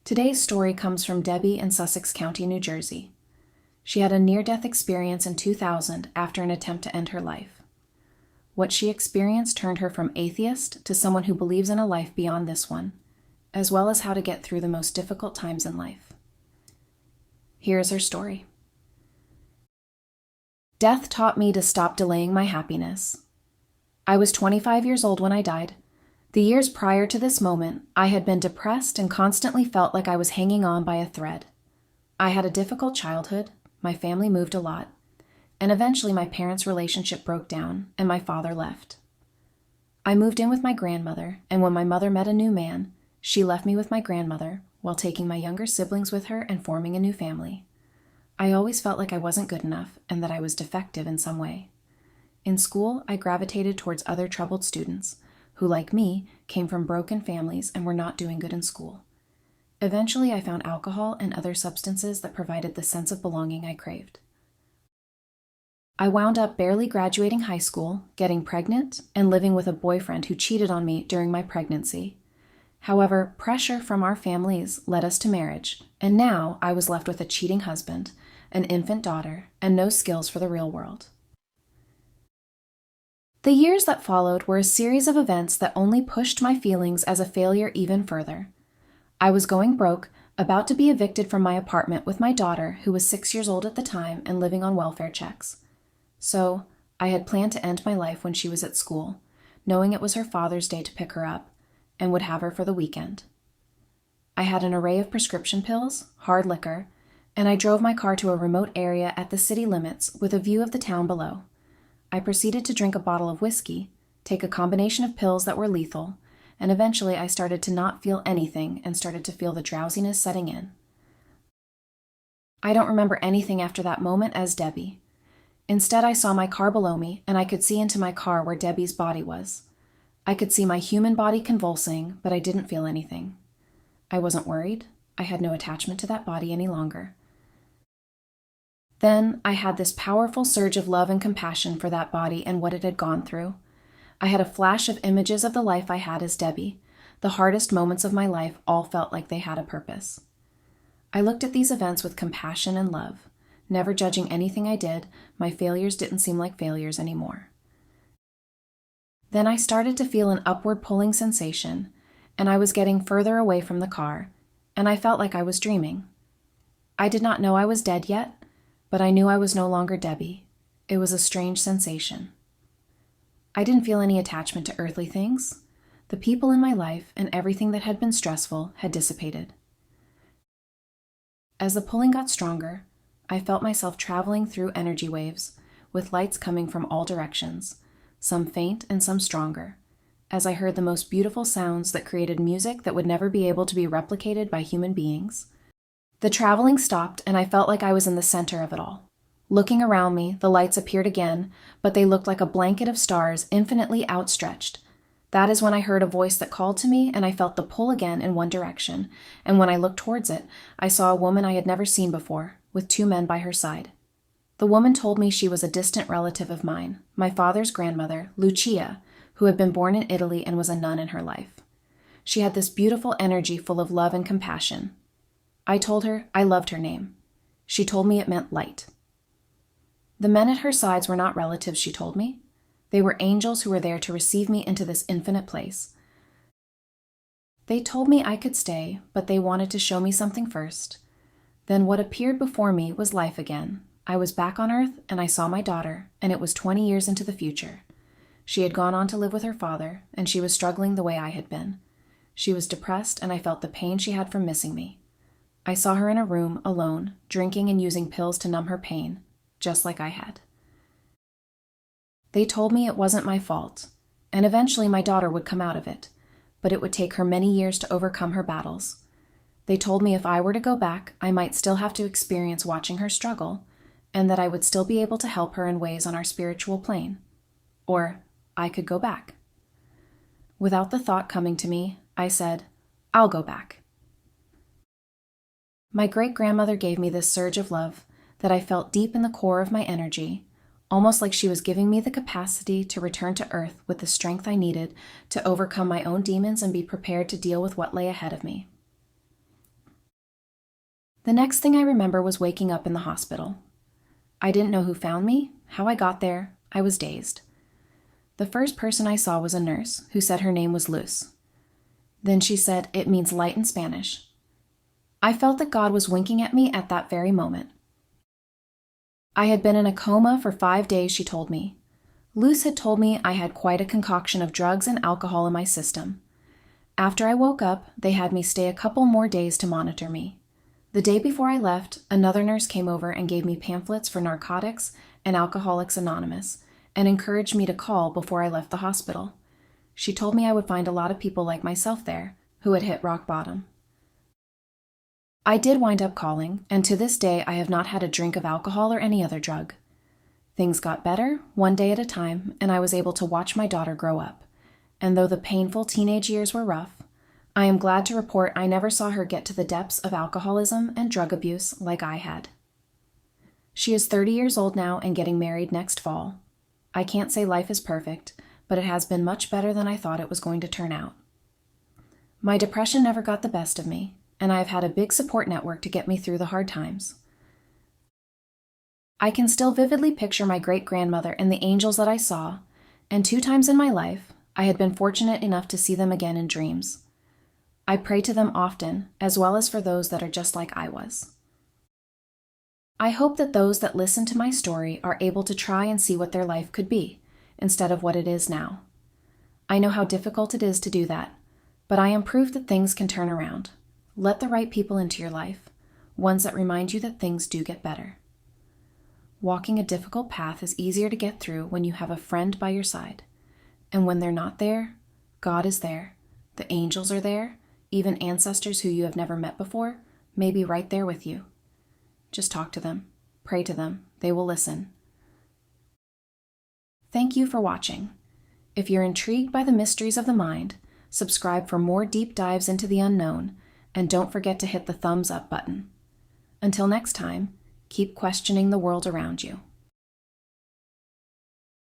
Today's story comes from Debbie in Sussex County, New Jersey. She had a near-death experience in 2000 after an attempt to end her life. What she experienced turned her from atheist to someone who believes in a life beyond this one, as well as how to get through the most difficult times in life. Here is her story. Death taught me to stop delaying my happiness. I was 25 years old when I died. The years prior to this moment, I had been depressed and constantly felt like I was hanging on by a thread. I had a difficult childhood, my family moved a lot, and eventually my parents' relationship broke down and my father left. I moved in with my grandmother, and when my mother met a new man, she left me with my grandmother while taking my younger siblings with her and forming a new family. I always felt like I wasn't good enough and that I was defective in some way. In school, I gravitated towards other troubled students who, like me, came from broken families and were not doing good in school. Eventually, I found alcohol and other substances that provided the sense of belonging I craved. I wound up barely graduating high school, getting pregnant, and living with a boyfriend who cheated on me during my pregnancy. However, pressure from our families led us to marriage, and now I was left with a cheating husband, an infant daughter, and no skills for the real world. The years that followed were a series of events that only pushed my feelings as a failure even further. I was going broke, about to be evicted from my apartment with my daughter, who was 6 years old at the time and living on welfare checks. So, I had planned to end my life when she was at school, knowing it was her Father's Day to pick her up, and would have her for the weekend. I had an array of prescription pills, hard liquor, and I drove my car to a remote area at the city limits with a view of the town below. I proceeded to drink a bottle of whiskey, take a combination of pills that were lethal, and eventually I started to not feel anything and started to feel the drowsiness setting in. I don't remember anything after that moment as Debbie. Instead, I saw my car below me, and I could see into my car where Debbie's body was. I could see my human body convulsing, but I didn't feel anything. I wasn't worried. I had no attachment to that body any longer. Then I had this powerful surge of love and compassion for that body and what it had gone through. I had a flash of images of the life I had as Debbie. The hardest moments of my life all felt like they had a purpose. I looked at these events with compassion and love. Never judging anything I did, my failures didn't seem like failures anymore. Then I started to feel an upward pulling sensation, and I was getting further away from the car, and I felt like I was dreaming. I did not know I was dead yet, but I knew I was no longer Debbie. It was a strange sensation. I didn't feel any attachment to earthly things. The people in my life and everything that had been stressful had dissipated. As the pulling got stronger, I felt myself traveling through energy waves, with lights coming from all directions, some faint and some stronger, as I heard the most beautiful sounds that created music that would never be able to be replicated by human beings. The traveling stopped, and I felt like I was in the center of it all. Looking around me, the lights appeared again, but they looked like a blanket of stars infinitely outstretched. That is when I heard a voice that called to me, and I felt the pull again in one direction, and when I looked towards it, I saw a woman I had never seen before, with 2 men by her side. The woman told me she was a distant relative of mine, my father's grandmother, Lucia, who had been born in Italy and was a nun in her life. She had this beautiful energy full of love and compassion. I told her I loved her name. She told me it meant light. The men at her sides were not relatives, she told me. They were angels who were there to receive me into this infinite place. They told me I could stay, but they wanted to show me something first. Then what appeared before me was life again. I was back on Earth, and I saw my daughter, and it was 20 years into the future. She had gone on to live with her father, and she was struggling the way I had been. She was depressed, and I felt the pain she had from missing me. I saw her in a room, alone, drinking and using pills to numb her pain, just like I had. They told me it wasn't my fault, and eventually my daughter would come out of it, but it would take her many years to overcome her battles. They told me if I were to go back, I might still have to experience watching her struggle, and that I would still be able to help her in ways on our spiritual plane. Or I could go back. Without the thought coming to me, I said, I'll go back. My great-grandmother gave me this surge of love that I felt deep in the core of my energy, almost like she was giving me the capacity to return to Earth with the strength I needed to overcome my own demons and be prepared to deal with what lay ahead of me. The next thing I remember was waking up in the hospital. I didn't know who found me, how I got there. I was dazed. The first person I saw was a nurse who said her name was Luz. Then she said, "It means light in Spanish." I felt that God was winking at me at that very moment. I had been in a coma for 5 days, she told me. Luz had told me I had quite a concoction of drugs and alcohol in my system. After I woke up, they had me stay a couple more days to monitor me. The day before I left, another nurse came over and gave me pamphlets for Narcotics and Alcoholics Anonymous and encouraged me to call before I left the hospital. She told me I would find a lot of people like myself there who had hit rock bottom. I did wind up calling, and to this day I have not had a drink of alcohol or any other drug. Things got better, one day at a time, and I was able to watch my daughter grow up. And though the painful teenage years were rough, I am glad to report I never saw her get to the depths of alcoholism and drug abuse like I had. She is 30 years old now and getting married next fall. I can't say life is perfect, but it has been much better than I thought it was going to turn out. My depression never got the best of me, and I have had a big support network to get me through the hard times. I can still vividly picture my great-grandmother and the angels that I saw, and 2 times in my life, I had been fortunate enough to see them again in dreams. I pray to them often, as well as for those that are just like I was. I hope that those that listen to my story are able to try and see what their life could be, instead of what it is now. I know how difficult it is to do that, but I am proof that things can turn around. Let the right people into your life, ones that remind you that things do get better. Walking a difficult path is easier to get through when you have a friend by your side. And when they're not there, God is there. The angels are there. Even ancestors who you have never met before may be right there with you. Just talk to them. Pray to them. They will listen. Thank you for watching. If you're intrigued by the mysteries of the mind, subscribe for more deep dives into the unknown, and don't forget to hit the thumbs up button. Until next time, keep questioning the world around you.